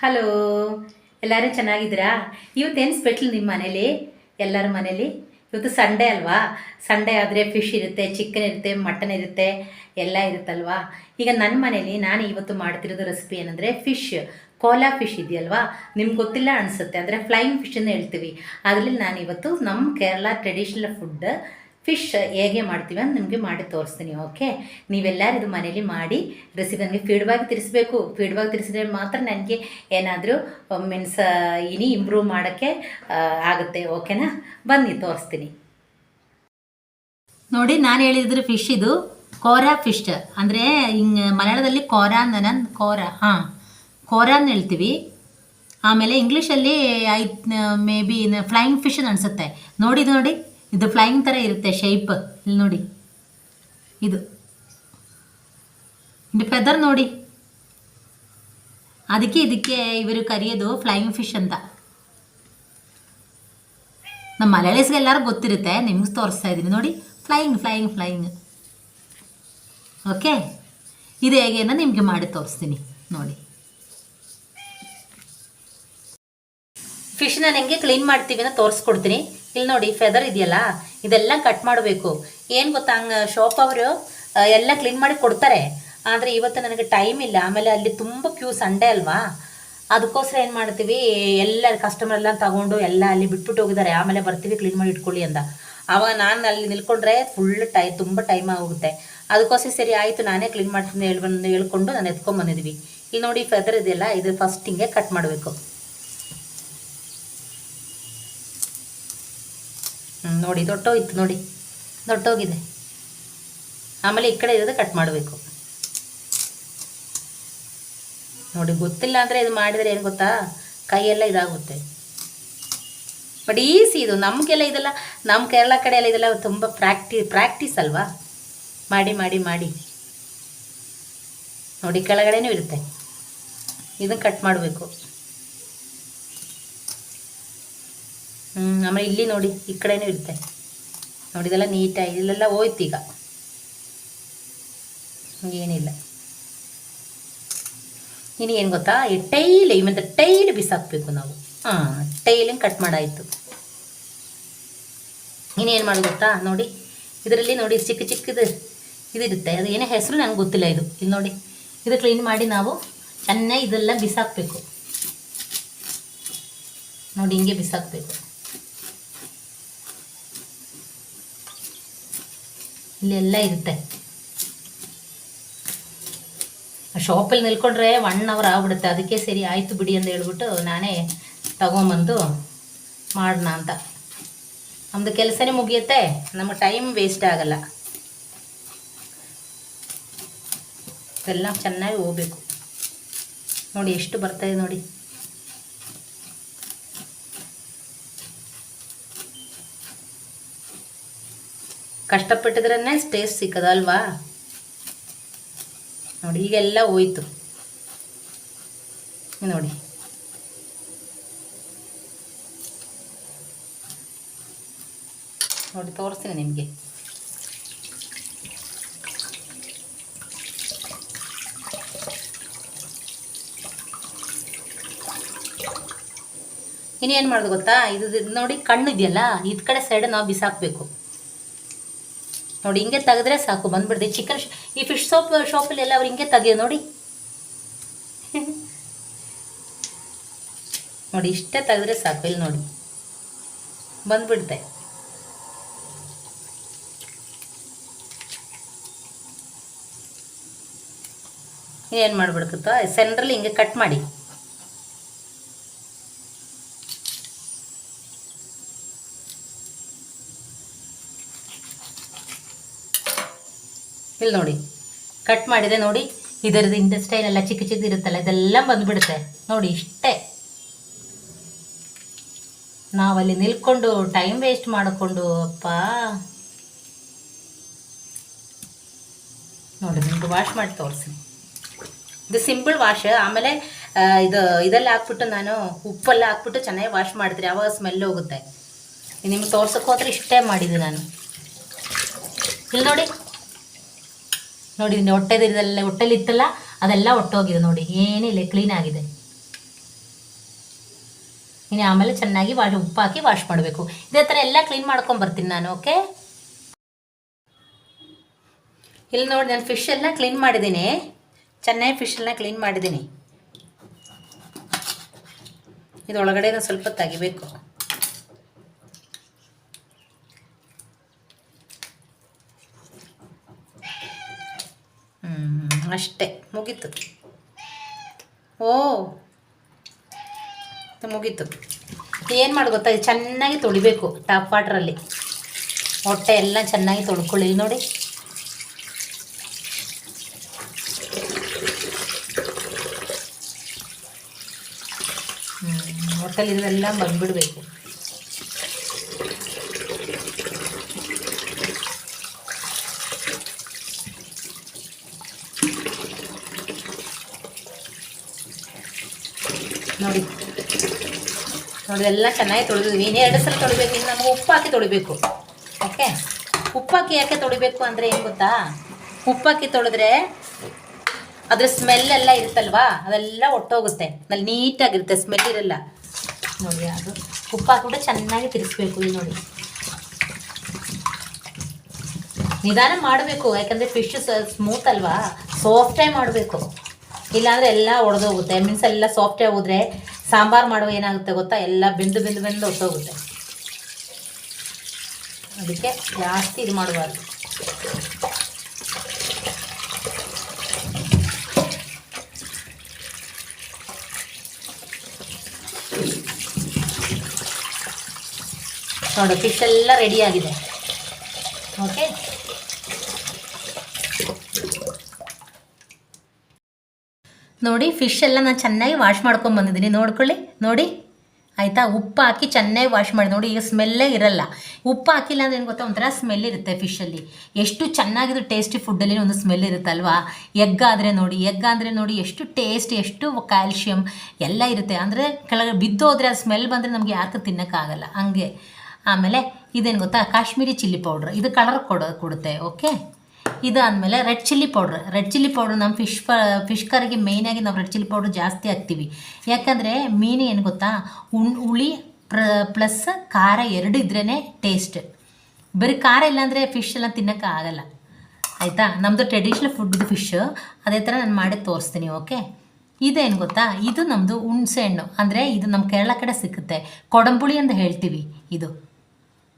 Hello, ಎಲ್ಲರೂ ಚೆನ್ನಾಗಿದ್ದೀರಾ? ಇವತ್ತೇನು ಸ್ಪೆಷಲ್ ನಿಮ್ಮ ಮನೇಲಿ? ಎಲ್ಲರ ಮನೇಲಿ ಇವತ್ತು ಸಂಡೇ ಅಲ್ವಾ? ಸಂಡೇ ಆದರೆ ಫಿಶ್ ಇರುತ್ತೆ, ಚಿಕನ್ ಇರುತ್ತೆ, ಮಟನ್ ಇರುತ್ತೆ, ಎಲ್ಲ ಇರುತ್ತಲ್ವಾ? ಈಗ ನನ್ನ ಮನೇಲಿ ನಾನು ಇವತ್ತು ಮಾಡ್ತಿರೋದು ರೆಸಿಪಿ ಏನಂದರೆ ಫಿಶ್, ಕೋಲಾ ಫಿಶ್ ಇದೆಯಲ್ವಾ? ನಿಮ್ಗೆ ಗೊತ್ತಿಲ್ಲ ಅನಿಸುತ್ತೆ, ಅಂದರೆ ಫ್ಲೈಯಿಂಗ್ ಫಿಶನ್ನು ಹೇಳ್ತೀವಿ. ಅದರಲ್ಲಿ ನಾನು ಇವತ್ತು ನಮ್ಮ ಕೇರಳ ಟ್ರೆಡಿಷ್ನಲ್ ಫುಡ್ ಫಿಶ್ ಹೇಗೆ ಮಾಡ್ತೀವಿ ಅಂತ ನಿಮಗೆ ಮಾಡಿ ತೋರಿಸ್ತೀನಿ. ಓಕೆ, ನೀವೆಲ್ಲರೂ ಇದು ಮನೇಲಿ ಮಾಡಿ ರೆಸಿಪಿ ನನಗೆ ಫೀಡ್ಬ್ಯಾಕ್ ತಿಳಿಸ್ಬೇಕು. ಫೀಡ್ಬ್ಯಾಕ್ ತಿಳಿಸಿದ್ರೆ ಮಾತ್ರ ನನಗೆ ಏನಾದರೂ ಮೀನ್ಸ್ ಇನಿ ಇಂಪ್ರೂವ್ ಮಾಡೋಕ್ಕೆ ಆಗುತ್ತೆ. ಓಕೆನಾ? ಬನ್ನಿ ತೋರಿಸ್ತೀನಿ. ನೋಡಿ, ನಾನು ಹೇಳಿದ್ರೆ ಫಿಶ್ ಇದು ಕೋರಾ ಫಿಶ್, ಅಂದರೆ ಹಿಂಗೆ ಮಲಯಾಳದಲ್ಲಿ ಕೋರಾ ಹಾಂ ಕೋರಾ ಅಂತ ಹೇಳ್ತೀವಿ. ಆಮೇಲೆ ಇಂಗ್ಲೀಷಲ್ಲಿ ಮೇ ಬಿ ಫ್ಲೈಯಿಂಗ್ ಫಿಶ್ ಅನಿಸುತ್ತೆ. ನೋಡಿ ಇದು ಫ್ಲೈಯಿಂಗ್ ಥರ ಇರುತ್ತೆ ಶೇಪ್. ಇಲ್ಲಿ ನೋಡಿ, ಇದು ಫೆದರ್ ನೋಡಿ, ಇದಕ್ಕೆ ಇವರು ಕರೆಯೋದು ಫ್ಲೈಯಿಂಗ್ ಫಿಶ್ ಅಂತ. ನಮ್ಮ ಮಲಯಾಳೀಸ್ಗೆ ಎಲ್ಲರೂ ಗೊತ್ತಿರುತ್ತೆ, ನಿಮ್ಗೆ ತೋರಿಸ್ತಾ ಇದ್ದೀನಿ ನೋಡಿ. ಫ್ಲೈಯಿಂಗ್ ಓಕೆ, ಇದು ಹೇಗೆ ಅನ್ನೋ ನಿಮಗೆ ಮಾಡಿ ತೋರಿಸ್ತೀನಿ ನೋಡಿ. ಫಿಶ್ನ ಹೆಂಗೆ ಕ್ಲೀನ್ ಮಾಡ್ತೀವಿ ಅಂತ ತೋರಿಸ್ಕೊಡ್ತೀನಿ. ಇಲ್ಲಿ ನೋಡಿ, ಫೆದರ್ ಇದೆಯಲ್ಲ, ಇದೆಲ್ಲ ಕಟ್ ಮಾಡಬೇಕು. ಏನು ಗೊತ್ತಾ, ಹಂಗೆ ಶಾಪ್ ಅವರು ಎಲ್ಲ ಕ್ಲೀನ್ ಮಾಡಿ ಕೊಡ್ತಾರೆ, ಆದರೆ ಇವತ್ತು ನನಗೆ ಟೈಮ್ ಇಲ್ಲ. ಆಮೇಲೆ ಅಲ್ಲಿ ತುಂಬ ಕ್ಯೂ, ಸಂಡೇ ಅಲ್ವಾ? ಅದಕ್ಕೋಸ್ಕರ ಏನು ಮಾಡ್ತೀವಿ, ಎಲ್ಲ ಕಸ್ಟಮರ್ ಎಲ್ಲ ತಗೊಂಡು ಎಲ್ಲ ಅಲ್ಲಿ ಬಿಟ್ಬಿಟ್ಟು ಹೋಗಿದ್ದಾರೆ. ಆಮೇಲೆ ಬರ್ತೀವಿ ಕ್ಲೀನ್ ಮಾಡಿ ಇಟ್ಕೊಳ್ಳಿ ಅಂತ. ಆವಾಗ ನಾನು ಅಲ್ಲಿ ನಿಲ್ಕೊಂಡ್ರೆ ತುಂಬ ಟೈಮ್ ಆಗುತ್ತೆ. ಅದಕ್ಕೋಸ್ಕರ ಸರಿ ಆಯಿತು, ನಾನೇ ಕ್ಲೀನ್ ಮಾಡ್ತೀನಿ ಹೇಳ್ಕೊಂಡು ನಾನು ಎತ್ಕೊಂಡ್ಬಂದಿದ್ವಿ. ಇಲ್ಲಿ ನೋಡಿ, ಫೆದರ್ ಇದೆಯಲ್ಲ, ಇದು ಫಸ್ಟ್ ಹಿಂಗೆ ಕಟ್ ಮಾಡಬೇಕು. ನೋಡಿ, ದೊಡ್ಡೋಗಿದೆ. ಆಮೇಲೆ ಈ ಕಡೆ ಇರೋದು ಕಟ್ ಮಾಡಬೇಕು. ನೋಡಿ, ಗೊತ್ತಿಲ್ಲ ಅಂದರೆ ಇದು ಮಾಡಿದರೆ ಏನು ಗೊತ್ತಾ, ಕೈಯೆಲ್ಲ ಇದಾಗುತ್ತೆ. ಬಟ್ ಈಸಿ ಇದು. ನಮಗೆಲ್ಲ ಇದೆಲ್ಲ, ನಮ್ಮ ಕೇರಳ ಕಡೆ ಎಲ್ಲ ಇದೆಲ್ಲ ತುಂಬ ಪ್ರಾಕ್ಟೀಸ್ ಅಲ್ವಾ? ಮಾಡಿ ನೋಡಿ, ಕೆಳಗಡೆನೂ ಇರುತ್ತೆ. ಇದನ್ನು ಕಟ್ ಮಾಡಬೇಕು. ಆಮೇಲೆ ಇಲ್ಲಿ ನೋಡಿ, ಈ ಕಡೆನೂ ಇರುತ್ತೆ ನೋಡಿ. ಇದೆಲ್ಲ ನೀಟಾಗಿ ಇಲ್ಲೆಲ್ಲ ಹೋಯ್ತು. ಈಗ ಏನಿಲ್ಲ. ಇನ್ನು ಏನು ಗೊತ್ತಾ, ಈ ಟೈಲ್ ಬಿಸಾಕಬೇಕು ನಾವು. ಟೈಲಿಂಗ್ ಕಟ್ ಮಾಡಾಯಿತು. ಇನ್ನೇನು ಮಾಡೋದು ಗೊತ್ತಾ, ನೋಡಿ ಇದರಲ್ಲಿ ನೋಡಿ ಚಿಕ್ಕದು ಇದಿರುತ್ತೆ. ಅದು ಏನೇ ಹೆಸರು ನನಗೆ ಗೊತ್ತಿಲ್ಲ. ಇಲ್ಲಿ ನೋಡಿ, ಇದು ಕ್ಲೀನ್ ಮಾಡಿ ನಾವು ಚೆನ್ನಾಗಿ ಇದೆಲ್ಲ ಬಿಸಾಕಬೇಕು ನೋಡಿ. ಹಿಂಗೆ ಬಿಸಾಕಬೇಕು. ಇಲ್ಲೆಲ್ಲ ಇರುತ್ತೆ. ಶಾಪಲ್ಲಿ ನಿಲ್ಕೊಂಡ್ರೆ 1 hour ಆಗ್ಬಿಡುತ್ತೆ. ಅದಕ್ಕೆ ಸರಿ ಆಯಿತು ಬಿಡಿ ಅಂತ ಹೇಳ್ಬಿಟ್ಟು ನಾನೇ ತಗೊಂಬಂದು ಮಾಡೋಣ ಅಂತ. ನಮ್ಮದು ಕೆಲಸನೇ ಮುಗಿಯುತ್ತೆ, ನಮಗೆ ಟೈಮ್ ವೇಸ್ಟ್ ಆಗಲ್ಲ. ಎಲ್ಲ ಚೆನ್ನಾಗಿ ಹೋಗ್ಬೇಕು. ನೋಡಿ ಎಷ್ಟು ಬರ್ತಾಯಿದೆ ನೋಡಿ. ಕಷ್ಟಪಟ್ಟಿದ್ರೇ ಟೇಸ್ಟ್ ಸಿಕ್ಕದಲ್ವಾ? ನೋಡಿ, ಈಗೆಲ್ಲ ಹೋಯ್ತು ನೋಡಿ. ನೋಡಿ, ತೋರಿಸ್ತೀನಿ ನಿಮಗೆ. ಇನ್ನೇನು ಮಾಡೋದು ಗೊತ್ತಾ, ಇದು ನೋಡಿ, ಕಣ್ಣು ಇದೆಯಲ್ಲ, ಇದು ಕಡೆ ಸೈಡ್ ನಾವು ಬಿಸಾಕಬೇಕು ನೋಡಿ. ಹಿಂಗೆ ತೆಗೆದ್ರೆ ಸಾಕು, ಬಂದ್ಬಿಡ್ತೀವಿ. ಚಿಕನ್ ಈ ಫಿಶ್ ಶಾಪಲ್ಲಿ ಎಲ್ಲ ಅವ್ರು ಹಿಂಗೆ ತೆಗಿಯೋ ನೋಡಿ. ನೋಡಿ, ಇಷ್ಟೇ ತೆಗೆದ್ರೆ ಸಾಕು. ಇಲ್ಲಿ ನೋಡಿ, ಬಂದ್ಬಿಡುತ್ತೆ. ಏನು ಮಾಡ್ಬಿಡ್ಕತ್ತ, ಸೆಂಟ್ರಲ್ಲಿ ಹಿಂಗೆ ಕಟ್ ಮಾಡಿ. ಇಲ್ಲಿ ನೋಡಿ, ಕಟ್ ಮಾಡಿದೆ ನೋಡಿ. ಇದರದ್ದು ಇಂಟೆಸ್ಟೈನ್ ಎಲ್ಲ ಚಿಕ್ಕ ಇರುತ್ತಲ್ಲ, ಇದೆಲ್ಲ ಬಂದ್ಬಿಡುತ್ತೆ ನೋಡಿ. ಇಷ್ಟೇ. ನಾವಲ್ಲಿ ನಿಲ್ಕೊಂಡು ಟೈಮ್ ವೇಸ್ಟ್ ಮಾಡಿಕೊಂಡು ನೋಡಿ, ನಿಮ್ಗೆ ವಾಶ್ ಮಾಡಿ ತೋರಿಸಿ. ಇದು ಸಿಂಪಲ್ ವಾಶ್. ಆಮೇಲೆ ಇದೆಲ್ಲ ಹಾಕ್ಬಿಟ್ಟು ನಾನು ಉಪ್ಪೆಲ್ಲ ಹಾಕ್ಬಿಟ್ಟು ಚೆನ್ನಾಗಿ ವಾಶ್ ಮಾಡ್ತೀನಿ, ಆವಾಗ ಸ್ಮೆಲ್ ಹೋಗುತ್ತೆ. ನಿಮ್ಗೆ ತೋರ್ಸೋಕೆ ಹೋದ್ರೆ ಇಷ್ಟೇ ಮಾಡಿದ್ದೆ ನಾನು. ಇಲ್ಲಿ ನೋಡಿ, ಹೊಟ್ಟೆದಿದ್ದೆಲ್ಲ ಹೊಟ್ಟೆಲಿ ಇತ್ತಲ್ಲ, ಅದೆಲ್ಲ ಒಟ್ಟೋಗಿದೆ ನೋಡಿ. ಏನಿಲ್ಲ, ಕ್ಲೀನ್ ಆಗಿದೆ. ಇನ್ನು ಆಮೇಲೆ ಚೆನ್ನಾಗಿ ಉಪ್ಪು ಹಾಕಿ ವಾಶ್ ಮಾಡಬೇಕು. ಇದೇ ಥರ ಎಲ್ಲ ಕ್ಲೀನ್ ಮಾಡ್ಕೊಂಬರ್ತೀನಿ ನಾನು. ಓಕೆ, ಇಲ್ಲಿ ನೋಡಿ ನಾನು ಫಿಶ್ ಎಲ್ಲ ಕ್ಲೀನ್ ಮಾಡಿದ್ದೀನಿ. ಚೆನ್ನಾಗಿ ಫಿಶ್ ಎಲ್ಲ ಕ್ಲೀನ್ ಮಾಡಿದ್ದೀನಿ. ಇದೊಳಗಡೆ ಸ್ವಲ್ಪ ತೆಗಿಬೇಕು. ಅಷ್ಟೇ, ಮುಗೀತು. ಓ, ಮುಗೀತು. ಏನು ಮಾಡಿ ಗೊತ್ತಾ, ಇದು ಚೆನ್ನಾಗಿ ತೊಳಿಬೇಕು ಟಾಪ್ ವಾಟ್ರಲ್ಲಿ. ಹೊಟ್ಟೆ ಎಲ್ಲ ಚೆನ್ನಾಗಿ ತೊಳ್ಕೊಳ್ಳಿ. ನೋಡಿ, ಹೊಟ್ಟೆಲಿ ಇದೆಲ್ಲ ಬಂದ್ಬಿಡ್ಬೇಕು. ನೋಡಿ ನೋಡಿ ಎಲ್ಲ ಚೆನ್ನಾಗಿ ತೊಳೆದಿದ್ವಿ. ಇನ್ನು 2 ಸಲ ತೊಳಿಬೇಕು. ಇನ್ನು ನಮಗೆ ಉಪ್ಪು ಹಾಕಿ ತೊಳಿಬೇಕು. ಓಕೆ, ಉಪ್ಪು ಹಾಕಿ ಯಾಕೆ ತೊಳಿಬೇಕು ಅಂದರೆ ಏನು ಗೊತ್ತಾ, ಉಪ್ಪು ಹಾಕಿ ತೊಳೆದ್ರೆ ಅದ್ರ ಸ್ಮೆಲ್ಲೆಲ್ಲ ಇರುತ್ತಲ್ವಾ, ಅದೆಲ್ಲ ಒಟ್ಟೋಗುತ್ತೆ. ನಲ್ಲಿ ನೀಟಾಗಿರುತ್ತೆ, ಸ್ಮೆಲ್ ಇರಲ್ಲ. ನೋಡಿ, ಅದು ಉಪ್ಪು ಹಾಕಿಬಿಟ್ಟು ಚೆನ್ನಾಗಿ ತಿರ್ಸ್ಬೇಕು. ಇಲ್ಲಿ ನೋಡಿ, ನಿಧಾನ ಮಾಡಬೇಕು. ಯಾಕಂದರೆ ಫಿಶ್ ಸ್ಮೂತ್ ಅಲ್ವಾ, ಸಾಫ್ಟಾಗಿ ಮಾಡಬೇಕು. ಇಲ್ಲಾಂದರೆ ಎಲ್ಲ ಒಡೆದೋಗುತ್ತೆ. ಮೀನ್ಸ್ ಎಲ್ಲ ಸಾಫ್ಟಾಗಿ ಹೋದರೆ ಸಾಂಬಾರು ಮಾಡುವ ಏನಾಗುತ್ತೆ ಗೊತ್ತಾ, ಎಲ್ಲ ಬೆಂದು ಹೊಟ್ಟೋಗುತ್ತೆ. ಅದಕ್ಕೆ ಜಾಸ್ತಿ ಇದು ಮಾಡಬಾರ್ದು. ನೋಡಿ, ಫಿಶ್ ಎಲ್ಲ ರೆಡಿಯಾಗಿದೆ. ಓಕೆ, ನೋಡಿ ಫಿಶ್ ಎಲ್ಲ ನಾನು ಚೆನ್ನಾಗಿ ವಾಶ್ ಮಾಡ್ಕೊಂಡು ಬಂದಿದ್ದೀನಿ. ನೋಡ್ಕೊಳ್ಳಿ, ನೋಡಿ ಆಯಿತಾ. ಉಪ್ಪು ಹಾಕಿ ಚೆನ್ನಾಗಿ ವಾಶ್ ಮಾಡಿ. ನೋಡಿ, ಈಗ ಸ್ಮೆಲ್ಲೇ ಇರಲ್ಲ. ಉಪ್ಪು ಹಾಕಿಲ್ಲ ಅಂದರೆ ಏನು ಗೊತ್ತಾ, ಒಂಥರ ಸ್ಮೆಲ್ ಇರುತ್ತೆ ಫಿಶಲ್ಲಿ. ಎಷ್ಟು ಚೆನ್ನಾಗಿದ್ದು ಟೇಸ್ಟಿ ಫುಡ್ಡಲ್ಲಿ ಒಂದು ಸ್ಮೆಲ್ ಇರುತ್ತಲ್ವಾ. ಎಗ್ ಆದರೆ ನೋಡಿ ಎಷ್ಟು ಟೇಸ್ಟ್, ಎಷ್ಟು ಕ್ಯಾಲ್ಶಿಯಮ್ ಎಲ್ಲ ಇರುತ್ತೆ. ಅಂದರೆ ಕೆಳಗೆ ಬಿದ್ದೋದ್ರೆ ಅದು ಸ್ಮೆಲ್ ಬಂದರೆ ನಮಗೆ ಯಾಕೆ ತಿನ್ನೋಕ್ಕಾಗಲ್ಲ, ಹಂಗೆ. ಆಮೇಲೆ ಇದೇನು ಗೊತ್ತಾ, ಕಾಶ್ಮೀರಿ ಚಿಲ್ಲಿ ಪೌಡ್ರ್. ಇದು ಕಲರ್ ಕೊಡುತ್ತೆ. ಓಕೆ, ಇದಾದಮೇಲೆ ರೆಡ್ ಚಿಲ್ಲಿ ಪೌಡ್ರ್ ನಮ್ಮ ಫಿಶ್ ಕರಿಗೆ ಮೇಯ್ನಾಗಿ ನಾವು ರೆಡ್ ಚಿಲ್ಲಿ ಪೌಡ್ರ್ ಜಾಸ್ತಿ ಹಾಕ್ತೀವಿ. ಯಾಕಂದರೆ ಮೀನು ಏನು ಗೊತ್ತಾ, ಹುಳಿ ಪ್ಲಸ್ ಖಾರ 2 ಇದ್ರೇ ಟೇಸ್ಟ್. ಬರೀ ಖಾರ ಇಲ್ಲಾಂದರೆ ಫಿಶ್ ಎಲ್ಲ ತಿನ್ನೋಕ್ಕೆ ಆಗಲ್ಲ. ಆಯಿತಾ, ನಮ್ಮದು ಟ್ರೆಡಿಷ್ನಲ್ ಫುಡ್ ಇದು ಫಿಶ್. ಅದೇ ಥರ ನಾನು ಮಾಡಿ ತೋರಿಸ್ತೀನಿ. ಓಕೆ, ಇದೇನು ಗೊತ್ತಾ, ಇದು ನಮ್ಮದು ಹುಣಸೆ ಹಣ್ಣು. ಅಂದರೆ ಇದು ನಮ್ಮ ಕೇರಳ ಕಡೆ ಸಿಗುತ್ತೆ, ಕೊಡಂಬುಳಿ ಅಂತ ಹೇಳ್ತೀವಿ.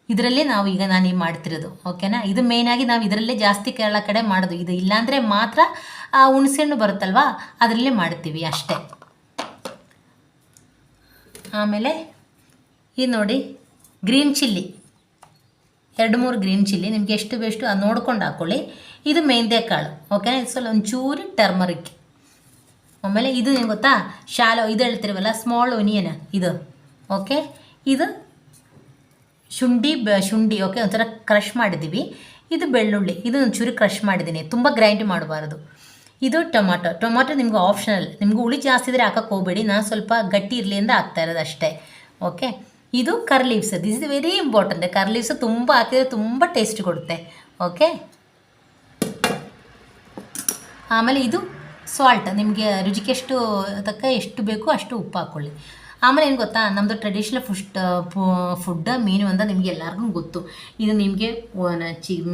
ಇದರಲ್ಲಿ ನಾವು ಈಗ ನಾನು ಮಾಡ್ತಿರೋದು. ಓಕೆನಾ, ಇದು ಮೇಯ್ನಾಗಿ ನಾವು ಇದರಲ್ಲೇ ಜಾಸ್ತಿ ಕೇರಳ ಕಡೆ ಮಾಡೋದು. ಇದು ಇಲ್ಲಾಂದರೆ ಮಾತ್ರ ಹುಣಸೆಹಣ್ಣು ಬರುತ್ತಲ್ವ, ಅದರಲ್ಲೇ ಮಾಡ್ತೀವಿ ಅಷ್ಟೇ. ಆಮೇಲೆ ಇದು ನೋಡಿ, ಗ್ರೀನ್ ಚಿಲ್ಲಿ 2-3 ಗ್ರೀನ್ ಚಿಲ್ಲಿ, ನಿಮಗೆ ಎಷ್ಟು ಬೇಷ್ಟು ಅದು ನೋಡ್ಕೊಂಡು ಹಾಕ್ಕೊಳ್ಳಿ. ಇದು ಮೆಂತ್ಯ ಕಾಳು. ಓಕೆನಾ, ಇದು ಸ್ವಲ್ಪ ಒಂಚೂರು ಟರ್ಮರಿಕ್. ಆಮೇಲೆ ಇದು ನಿಮ್ಗೆ ಗೊತ್ತಾ, ಇದು ಹೇಳ್ತಿರವಲ್ಲ, ಸ್ಮಾಲ್ ಒನಿಯನ್ ಇದು. ಓಕೆ, ಇದು ಶುಂಠಿ. ಓಕೆ, ಒಂಥರ ಕ್ರಷ್ ಮಾಡಿದ್ದೀವಿ. ಇದು ಬೆಳ್ಳುಳ್ಳಿ, ಇದು ಒಂಚೂರು ಕ್ರಷ್ ಮಾಡಿದ್ದೀನಿ, ತುಂಬ ಗ್ರೈಂಡ್ ಮಾಡಬಾರ್ದು. ಇದು ಟೊಮಾಟೊ ನಿಮ್ಗೆ ಆಪ್ಷನಲ್. ನಿಮ್ಗೆ ಹುಳಿ ಜಾಸ್ತಿ ಇದ್ದರೆ ಹಾಕಕ್ಕೆ ಹೋಗಬೇಡಿ. ನಾನು ಸ್ವಲ್ಪ ಗಟ್ಟಿ ಇರಲಿ ಅಂತ ಹಾಕ್ತಾ ಇರೋದು ಅಷ್ಟೇ. ಓಕೆ, ಇದು curry leaves. This is very important. Curry leaves ತುಂಬ ಹಾಕಿದರೆ ತುಂಬ ಟೇಸ್ಟ್ ಕೊಡುತ್ತೆ. ಓಕೆ, ಆಮೇಲೆ ಇದು ಸಾಲ್ಟ್. ನಿಮಗೆ ರುಚಿಗೆ ಎಷ್ಟು ಬೇಕೋ ಅಷ್ಟು ಉಪ್ಪು ಹಾಕ್ಕೊಳ್ಳಿ. ಆಮೇಲೆ ಏನು ಗೊತ್ತಾ, ನಮ್ಮದು ಟ್ರೆಡಿಷ್ನಲ್ ಫುಡ್ ಮೀನು ಅಂತ ನಿಮಗೆ ಎಲ್ಲರಿಗೂ ಗೊತ್ತು. ಇದು ನಿಮಗೆ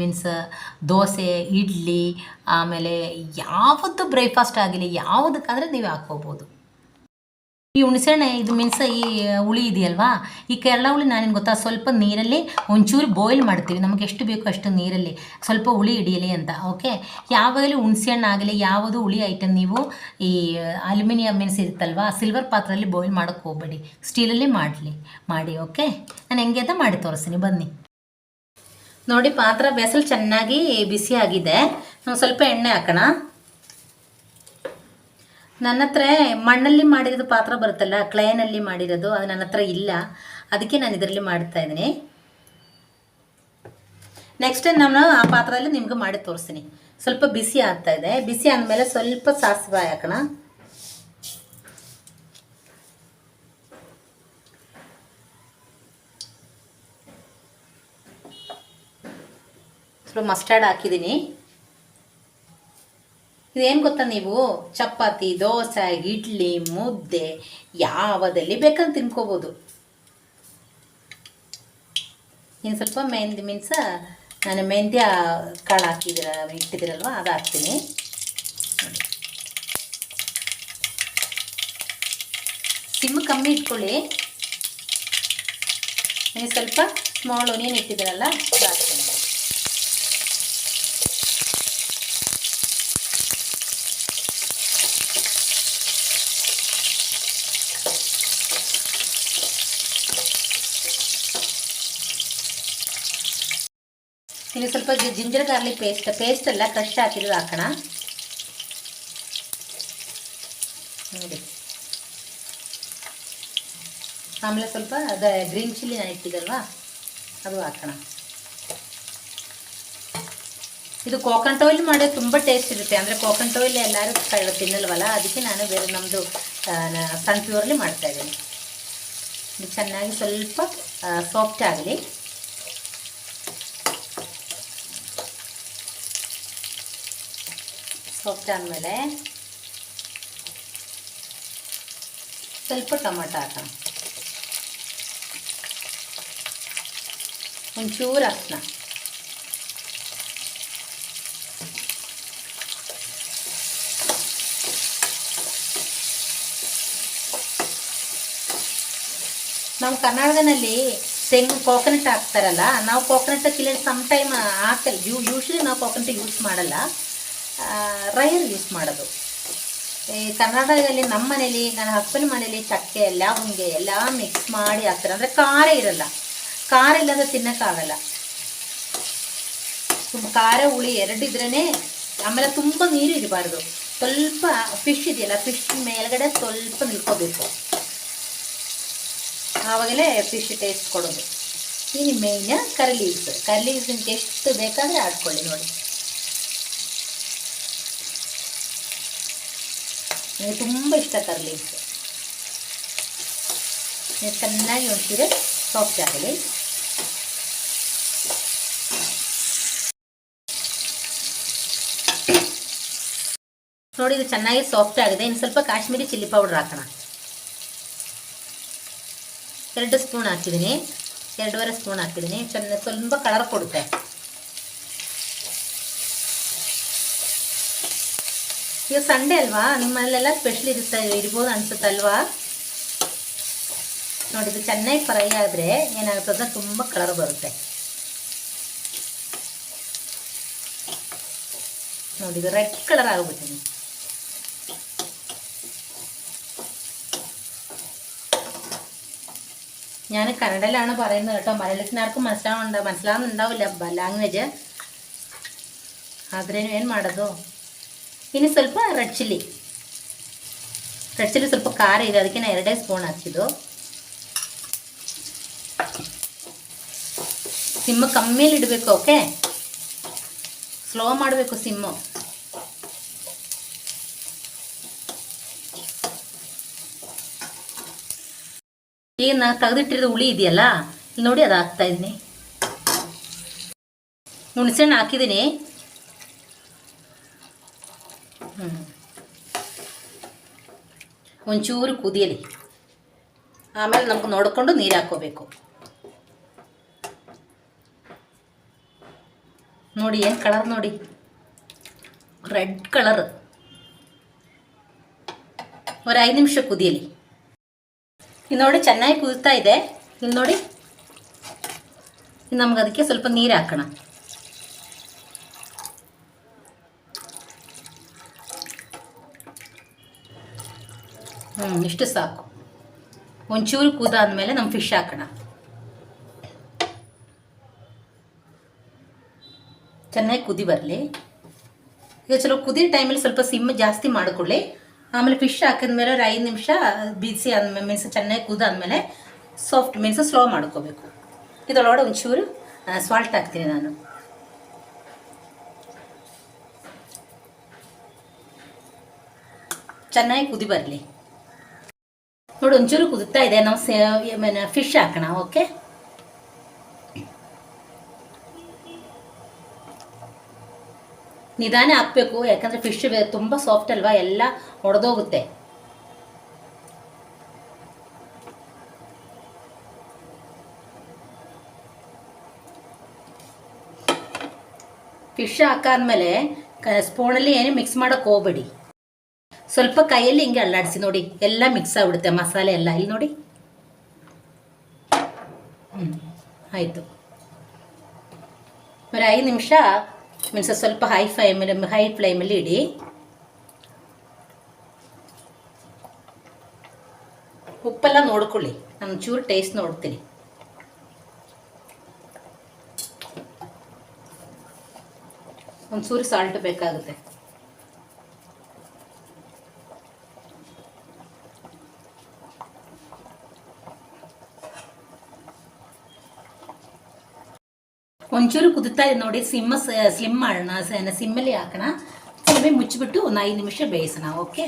ಮೀನ್ಸ್ ದೋಸೆ, ಇಡ್ಲಿ, ಆಮೇಲೆ ಯಾವತ್ತು ಬ್ರೇಕ್ಫಾಸ್ಟ್ ಆಗಿಲ್ಲ, ಯಾವುದಕ್ಕಾದರೆ ನೀವು ಹಾಕ್ಕೋಬೋದು. ಈ ಹುಣಸೆಹಣ್ಣೆ ಇದು ಮೀನ್ಸ್ ಈ ಹುಳಿ ಇದೆಯಲ್ವಾ, ಈ ಕೇರಳ ಹುಳಿ ನಾನೇನು ಗೊತ್ತಾ, ಸ್ವಲ್ಪ ನೀರಲ್ಲಿ ಒಂಚೂರು ಬಾಯ್ಲ್ ಮಾಡ್ತೀವಿ. ನಮಗೆ ಎಷ್ಟು ಬೇಕೋ ಅಷ್ಟು ನೀರಲ್ಲಿ ಸ್ವಲ್ಪ ಹುಳಿ ಹಿಡಿಯಲಿ ಅಂತ. ಓಕೆ, ಯಾವಾಗಲೂ ಹುಣಸೆಹಣ್ಣು ಆಗಲಿ ಯಾವುದು ಹುಳಿ ಐಟಮ್ ನೀವು ಈ ಅಲ್ಯೂಮಿನಿಯಂ ಮೀನ್ಸ್ ಇರುತ್ತಲ್ವಾ, ಸಿಲ್ವರ್ ಪಾತ್ರೆಯಲ್ಲಿ ಬಾಯ್ಲ್ ಮಾಡೋಕ್ಕೆ ಹೋಗಬೇಡಿ, ಸ್ಟೀಲಲ್ಲಿ ಮಾಡಿ. ಓಕೆ, ನಾನು ಹೆಂಗೆ ಅಂತ ಮಾಡಿ ತೋರಿಸ್ತೀನಿ, ಬನ್ನಿ. ನೋಡಿ, ಪಾತ್ರೆ ಬೇಸಲ್ ಚೆನ್ನಾಗಿ ಬಿಸಿ ಆಗಿದೆ. ನಾವು ಸ್ವಲ್ಪ ಎಣ್ಣೆ ಹಾಕೋಣ. ನನ್ನ ಹತ್ರ ಮಣ್ಣಲ್ಲಿ ಮಾಡಿರೋದು ಪಾತ್ರ ಬರುತ್ತಲ್ಲ, ಕ್ಲೇನಲ್ಲಿ ಮಾಡಿರೋದು, ಅದು ನನ್ನ ಹತ್ರ ಇಲ್ಲ. ಅದಕ್ಕೆ ನಾನು ಇದರಲ್ಲಿ ಮಾಡ್ತಾಯಿದ್ದೀನಿ. ನೆಕ್ಸ್ಟ್ ನಾನು ಆ ಪಾತ್ರದಲ್ಲಿ ನಿಮ್ಗೆ ಮಾಡಿ ತೋರಿಸ್ತೀನಿ. ಸ್ವಲ್ಪ ಬಿಸಿ ಆಗ್ತಾಯಿದೆ. ಬಿಸಿ ಆದಮೇಲೆ ಸ್ವಲ್ಪ ಸಾಸಿವೆ ಹಾಕೋಣ. ಸ್ವಲ್ಪ ಮಸ್ಟರ್ಡ್ ಹಾಕಿದ್ದೀನಿ. ಇದೇನು ಗೊತ್ತಾ, ನೀವು ಚಪಾತಿ, ದೋಸೆ, ಇಡ್ಲಿ, ಮುದ್ದೆ ಯಾವುದಲ್ಲಿ ಬೇಕಂತ ತಿನ್ಕೋಬೋದು. ಇನ್ನು ಸ್ವಲ್ಪ ಮೆಹಂದಿ ಮೀನ್ಸ ನಾನು ಮೆಹಂದಿ ಕಾಳು ಇಟ್ಟಿದ್ದೀರಲ್ವ ಅದು ಹಾಕ್ತೀನಿ. ಸಿಮ್ ಕಮ್ಮಿ ಇಟ್ಕೊಳ್ಳಿ. ಇನ್ನು ಸ್ವಲ್ಪ ಸ್ಮಾಲ್ ಆನಿಯನ್ ಇಟ್ಟಿದ್ದೀರಲ್ಲ ಅದು ಹಾಕ್ತೀನಿ. ಇನ್ನು ಸ್ವಲ್ಪ ಜಿಂಜರ್ ಗಾರ್ಲಿಕ್ ಪೇಸ್ಟ್ ಎಲ್ಲ ಕ್ರಷ್ ಹಾಕಿರೋದು ಹಾಕೋಣ ನೋಡಿ. ಆಮೇಲೆ ಸ್ವಲ್ಪ ಗ್ರೀನ್ ಚಿಲ್ಲಿ ನಾನು ಇಟ್ಟಿದ್ದಲ್ವಾ ಅದು ಹಾಕೋಣ. ಇದು ಕೋಕೋನಟ್ ಆಯಿಲ್ ಮಾಡೋದು ತುಂಬ ಟೇಸ್ಟ್ ಇರುತ್ತೆ. ಅಂದರೆ ಕೋಕೋನಟ್ ಆಯಿಲ್ ಎಲ್ಲರೂ ತಿನ್ನಲ್ವಲ್ಲ, ಅದಕ್ಕೆ ನಾನು ಬೇರೆ ನಮ್ಮದು ಸನ್ಫ್ಲವರ್ಲಿ ಮಾಡ್ತಾಯಿದ್ದೀನಿ. ಇದು ಚೆನ್ನಾಗಿ ಸ್ವಲ್ಪ ಸಾಫ್ಟ್ ಆಗಲಿ. ಸಾಫ್ಟ್ ಆದಮೇಲೆ ಸ್ವಲ್ಪ ಟೊಮೆಟೊ ಹಾಕೋಣ, ಒಂಚೂರು ಅರಿಶಿನ, ನಮ್ಮ ಕರ್ನಾಟಕದಲ್ಲಿ ತೆಂಗು ಕೋಕೋನಟ್ ಹಾಕ್ತಾರಲ್ಲ, ನಾವು ಕೋಕೋನಟ್ ಕಿಲೋ ಸಮ್ ಟೈಮ್ ಹಾಕಲ್ಲ. ಯೂಶ್ವಲಿ ನಾವು ಕೋಕೋನಟ್ ಯೂಸ್ ಮಾಡಲ್ಲ, ರೈರ್ ಯೂಸ್ ಮಾಡೋದು. ಈ ಕರ್ನಾಟಕದಲ್ಲಿ ನಮ್ಮ ಮನೇಲಿ, ನನ್ನ ಹಸ್ಬೆಂಡ್ ಮನೇಲಿ ಚಕ್ಕೆ ಲವಂಗೆ ಎಲ್ಲ ಮಿಕ್ಸ್ ಮಾಡಿ ಹಾಕ್ತಾರೆ. ಅಂದರೆ ಖಾರ ಇರಲ್ಲ, ಖಾರ ಇಲ್ಲಾಂದರೆ ತಿನ್ನೋಕ್ಕಾಗಲ್ಲ. ತುಂಬ ಖಾರ ಹುಳಿ ಎರಡಿದ್ರೇ. ಆಮೇಲೆ ತುಂಬ ನೀರು ಇರಬಾರ್ದು, ಸ್ವಲ್ಪ ಫಿಶ್ ಇದೆಯಲ್ಲ, ಫಿಶ್ ಮೇಲ್ಗಡೆ ಸ್ವಲ್ಪ ನಿಲ್ಕೋಬೇಕು, ಆವಾಗಲೇ ಫಿಶ್ ಟೇಸ್ಟ್ ಕೊಡೋದು. ಇನ್ನು ಮೇಯ್ನ್ ಕರಿ ಲೀವ್ಸ್ ನಿಮ್ಗೆ ಎಷ್ಟು ಬೇಕಾದರೆ ಹಾಕ್ಕೊಳ್ಳಿ ನೋಡಿ. ನನಗೆ ತುಂಬ ಇಷ್ಟ ಕರಿ ಲೀವ್ಸ್. ಚೆನ್ನಾಗಿ ಒಂಚೂರು ಸಾಫ್ಟ್ ಆಗಲಿ. ನೋಡಿ, ಇದು ಚೆನ್ನಾಗಿ ಸಾಫ್ಟ್ ಆಗಿದೆ. ಇನ್ನು ಸ್ವಲ್ಪ ಕಾಶ್ಮೀರಿ ಚಿಲ್ಲಿ ಪೌಡರ್ ಹಾಕೋಣ. 2 ಸ್ಪೂನ್ ಹಾಕಿದ್ದೀನಿ, 2.5 ಸ್ಪೂನ್ ಹಾಕಿದ್ದೀನಿ. ಸ್ವಲ್ಪ ಕಲರ್ ಕೊಡುತ್ತೆ. ಈಗ ಸಂಡೇ ಅಲ್ವಾ, ನಿಮ್ಮಲ್ಲೆಲ್ಲ ಸ್ಪೆಷಲ್ ಇರ್ಬೋದು ಅನ್ಸುತ್ತಲ್ವಾ. ನೋಡಿ, ಇದು ಚೆನ್ನಾಗಿ ಫ್ರೈ ಆದರೆ ಏನಾಗ್ತದೆ, ತುಂಬ ಕಲರ್ ಬರುತ್ತೆ ನೋಡಿ. ಇದು ರೆಡ್ ಕಲರ್ ಆಗಿಬಿಟ್ಟಿದೆ. ഞാൻ കന്നഡയിലാണ് പറയുന്നത് കേട്ടോ. മലയാളത്തിന് ആർക്കും മനസ്സിലാവുന്നുണ്ടാവില്ല ലാംഗ്വേജ്. ಆದ್ರೇನು ಏನು ಮಾಡೋದು. ಇನ್ನು ಸ್ವಲ್ಪ ರೆಡ್ ಚಿಲ್ಲಿ ಸ್ವಲ್ಪ ಖಾರ ಇದೆ, ಅದಕ್ಕೆ ನಾನು 2 ಸ್ಪೂನ್ ಹಾಕಿದ್ದು. ಸಿಮ್ಮು ಕಮ್ಮಿಯಲ್ಲಿ ಇಡಬೇಕು, ಓಕೆ. ಸ್ಲೋ ಮಾಡಬೇಕು ಸಿಮ್ಮು. ಈಗ ನಾನು ತೆಗೆದಿಟ್ಟಿರೋದು ಹುಳಿ ಇದೆಯಲ್ಲ, ಇಲ್ಲಿ ನೋಡಿ ಅದು ಹಾಕ್ತಾ ಇದ್ದೀನಿ. ಹುಣಸೆಹಣ್ಣು ಹಾಕಿದ್ದೀನಿ. ಒಂಚೂರು ಕುದಿಯಲಿ, ಆಮೇಲೆ ನಮ್ಗೆ ನೋಡಿಕೊಂಡು ನೀರು ಹಾಕ್ಕೋಬೇಕು. ನೋಡಿ ಏನು ಕಲರ್ ನೋಡಿ, ರೆಡ್ ಕಲರ್. ಒಂದು 5 ನಿಮಿಷ ಕುದಿಯಲಿ. ಇಲ್ಲಿ ನೋಡಿ ಚೆನ್ನಾಗಿ ಕುದಿತಾ ಇದೆ. ಇಲ್ಲಿ ನೋಡಿ, ನಮ್ಗೆ ಅದಕ್ಕೆ ಸ್ವಲ್ಪ ನೀರು ಹಾಕೋಣ. ಇಷ್ಟು ಸಾಕು. ಒಂಚೂರು ಕುದಾದ್ಮೇಲೆ ನಮ್ಮ ಫಿಶ್ ಹಾಕೋಣ. ಚೆನ್ನಾಗಿ ಕುದಿ ಬರಲಿ. ಈಗ ಚಲೋ ಕುದಿಯೋ ಟೈಮಲ್ಲಿ ಸ್ವಲ್ಪ ಸಿಮ್ ಜಾಸ್ತಿ ಮಾಡಿಕೊಳ್ಳಿ. ಆಮೇಲೆ ಫಿಶ್ ಹಾಕಿದ್ಮೇಲೆ ಒಂದು 5 ನಿಮಿಷ ಬಿಸಿ ಆದ್ಮೇಲೆ ಮೀನ್ಸ್ ಚೆನ್ನಾಗಿ ಕುದಾದ್ಮೇಲೆ ಸಾಫ್ಟ್ ಮೀನ್ಸ್ ಸ್ಲೋ ಮಾಡ್ಕೋಬೇಕು. ಇದರೊಳಗಡೆ ಒಂಚೂರು ಸಾಲ್ಟ್ ಹಾಕ್ತೀನಿ ನಾನು. ಚೆನ್ನಾಗಿ ಕುದಿ ಬರಲಿ. ನೋಡಿ, ಒಂಚೂರು ಕುದುತ್ತಾ ಇದೆ. ನಾವು ಫಿಶ್ ಹಾಕೋಣ, ಓಕೆ. ನಿಧಾನ ಹಾಕಬೇಕು, ಯಾಕಂದರೆ ಫಿಶ್ ತುಂಬ ಸಾಫ್ಟ್ ಅಲ್ವಾ, ಎಲ್ಲ ಒಡೆದೋಗುತ್ತೆ. ಫಿಶ್ ಹಾಕಾದ್ಮೇಲೆ ಸ್ಪೂನಲ್ಲಿ ಏನು ಮಿಕ್ಸ್ ಮಾಡೋಕ್ಕೆ ಹೋಗ್ಬೇಡಿ. ಸ್ವಲ್ಪ ಕೈಯಲ್ಲಿ ಹಿಂಗೆ ಅಲ್ಲಾಡಿಸಿ ನೋಡಿ, ಎಲ್ಲ ಮಿಕ್ಸ್ ಆಗಿಬಿಡುತ್ತೆ ಮಸಾಲೆ ಎಲ್ಲ. ಇಲ್ಲಿ ನೋಡಿ, ಆಯಿತು. ಒಂದು 5 ನಿಮಿಷ ಸ್ವಲ್ಪ ಹೈ ಫ್ಲೇಮಲ್ಲಿ ಇಡಿ. ಉಪ್ಪೆಲ್ಲ ನೋಡ್ಕೊಳ್ಳಿ, ನಾನು ಚೂರು ಟೇಸ್ಟ್ ನೋಡ್ತೀನಿ. ಒಂಚೂರು ಸಾಲ್ಟ್ ಬೇಕಾಗುತ್ತೆ. ಒಂಚೂರು ಕುದುತ್ತಾ ಇದೆ ನೋಡಿ, ಸ್ಲಿಮ್ ಮಾಡೋಣ, ಸಿಮ್ಮಲ್ಲಿ ಹಾಕೋಣ. ಸ್ವಲ್ಪ ಮುಚ್ಚಿಬಿಟ್ಟು ಒಂದು 5 ನಿಮಿಷ ಬೇಯಿಸೋಣ. ಓಕೆ,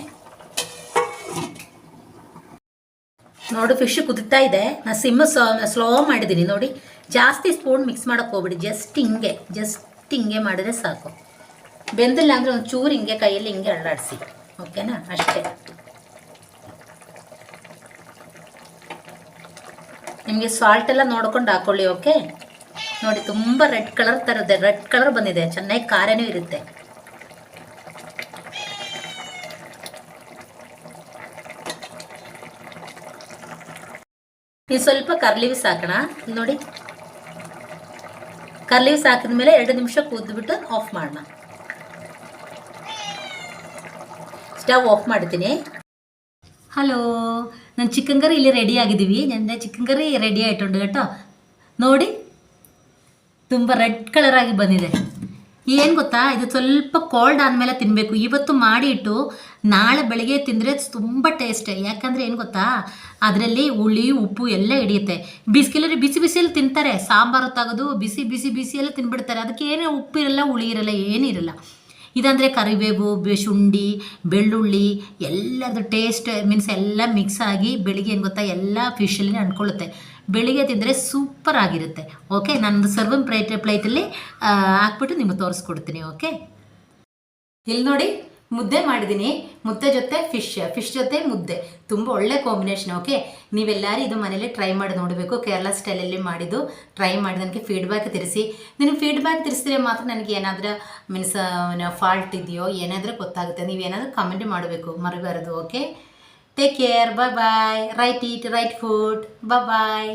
ನೋಡಿ ಫಿಶ್ ಕುದುತ್ತಾ ಇದೆ. ನಾನು ಸ್ಲೋ ಮಾಡಿದ್ದೀನಿ ನೋಡಿ. ಜಾಸ್ತಿ ಸ್ಪೂನ್ ಮಿಕ್ಸ್ ಮಾಡೋಕ್ಕೆ ಹೋಗ್ಬಿಡಿ, ಜಸ್ಟ್ ಹಿಂಗೆ ಮಾಡಿದ್ರೆ ಸಾಕು. ಬೆಂದಿಲ್ಲ ಅಂದರೆ ಒಂದು ಚೂರು ಹಿಂಗೆ ಕೈಯಲ್ಲಿ ಹಿಂಗೆ ಅಲ್ಲಾಡಿಸಿ. ಓಕೆನಾ, ಅಷ್ಟೇ. ನಿಮಗೆ ಸಾಲ್ಟ್ ಎಲ್ಲ ನೋಡ್ಕೊಂಡು ಹಾಕ್ಕೊಳ್ಳಿ. ಓಕೆ, ನೋಡಿ ತುಂಬ ರೆಡ್ ಕಲರ್ ಬಂದಿದೆ, ಚೆನ್ನಾಗಿ ಖಾರನೂ ಇರುತ್ತೆ. ನೀವು ಸ್ವಲ್ಪ ಕರ್ಲಿವ್ಸ್ ಹಾಕೋಣ. ನೋಡಿ, ಕರ್ಲಿವ್ಸ್ ಹಾಕಿದ್ಮೇಲೆ 2 ನಿಮಿಷ ಕೂದ್ಬಿಟ್ಟು ಆಫ್ ಮಾಡೋಣ. ಸ್ಟವ್ ಆಫ್ ಮಾಡ್ತೀನಿ. ಹಲೋ, ನನ್ನ ಚಿಕನ್ ಕರಿ ಇಲ್ಲಿ ರೆಡಿ ಆಗಿದ್ದೀವಿ. ನನ್ನ ಚಿಕನ್ ಕರಿ ರೆಡಿ ಆಯ್ತುಂಡು ಕೇട്ടോ. ನೋಡಿ, ತುಂಬ ರೆಡ್ ಕಲರ್ ಆಗಿ ಬಂದಿದೆ. ಏನು ಗೊತ್ತಾ, ಇದು ಸ್ವಲ್ಪ ಕೋಲ್ಡ್ ಆದಮೇಲೆ ತಿನ್ನಬೇಕು. ಇವತ್ತು ಮಾಡಿ ಇಟ್ಟು ನಾಳೆ ಬೆಳಗ್ಗೆ ತಿಂದರೆ ತುಂಬ ಟೇಸ್ಟ್. ಯಾಕಂದರೆ ಏನು ಗೊತ್ತಾ, ಅದರಲ್ಲಿ ಹುಳಿ ಉಪ್ಪು ಎಲ್ಲ ಹಿಡಿಯುತ್ತೆ. ಕೆಲವರು ಬಿಸಿಯಲ್ಲಿ ತಿಂತಾರೆ, ಸಾಂಬಾರು ತೆಗೆದು ಬಿಸಿಯೆಲ್ಲ ತಿನ್ಬಿಡ್ತಾರೆ. ಅದಕ್ಕೆ ಏನು ಉಪ್ಪಿರಲ್ಲ, ಹುಳಿ ಇರಲ್ಲ, ಏನಿರಲ್ಲ. ಇದಂದರೆ ಕರಿಬೇವು, ಶುಂಠಿ, ಬೆಳ್ಳುಳ್ಳಿ ಎಲ್ಲದು ಟೇಸ್ಟ್ ಎಲ್ಲ ಮಿಕ್ಸ್ ಆಗಿ ಬೆಳಿಗ್ಗೆ ಏನು ಗೊತ್ತಾ ಎಲ್ಲ ಫಿಶಲ್ಲಿ ಅಂಟ್ಕೊಳ್ಳುತ್ತೆ. ಬೆಳಿಗ್ಗೆ ತಿಂದರೆ ಸೂಪರ್ ಆಗಿರುತ್ತೆ. ಓಕೆ, ನನ್ನದು ಸರ್ವಿಂಗ್ ಪ್ಲೇಟಲ್ಲಿ ಹಾಕ್ಬಿಟ್ಟು ನಿಮಗೆ ತೋರಿಸ್ಕೊಡ್ತೀನಿ. ಓಕೆ, ಇಲ್ಲಿ ನೋಡಿ ಮುದ್ದೆ ಮಾಡಿದ್ದೀನಿ. ಮುದ್ದೆ ಜೊತೆ ಫಿಶ್ ಜೊತೆ ಮುದ್ದೆ ತುಂಬ ಒಳ್ಳೆ ಕಾಂಬಿನೇಷನ್. ಓಕೆ, ನೀವೆಲ್ಲರೂ ಇದು ಮನೇಲಿ ಟ್ರೈ ಮಾಡಿ ನೋಡಬೇಕು. ಕೇರಳ ಸ್ಟೈಲಲ್ಲಿ ಮಾಡಿದ್ದು ಟ್ರೈ ಮಾಡಿ ನನಗೆ ಫೀಡ್ಬ್ಯಾಕ್ ತಿಳಿಸಿ. ನಿನಗೆ ಫೀಡ್ಬ್ಯಾಕ್ ತಿಳಿಸಿದ್ರೆ ಮಾತ್ರ ನನಗೆ ಏನಾದರೂ ಫಾಲ್ಟ್ ಇದೆಯೋ ಏನಾದರೂ ಗೊತ್ತಾಗುತ್ತೆ. ನೀವೇನಾದರೂ ಕಮೆಂಟ್ ಮಾಡಬೇಕು, ಮರಿಬಾರದು. ಓಕೆ, ಟೇಕ್ ಕೇರ್, ಬಾಯ್. ರೈಟ್ ಫುಡ್, ಬಾಯ್.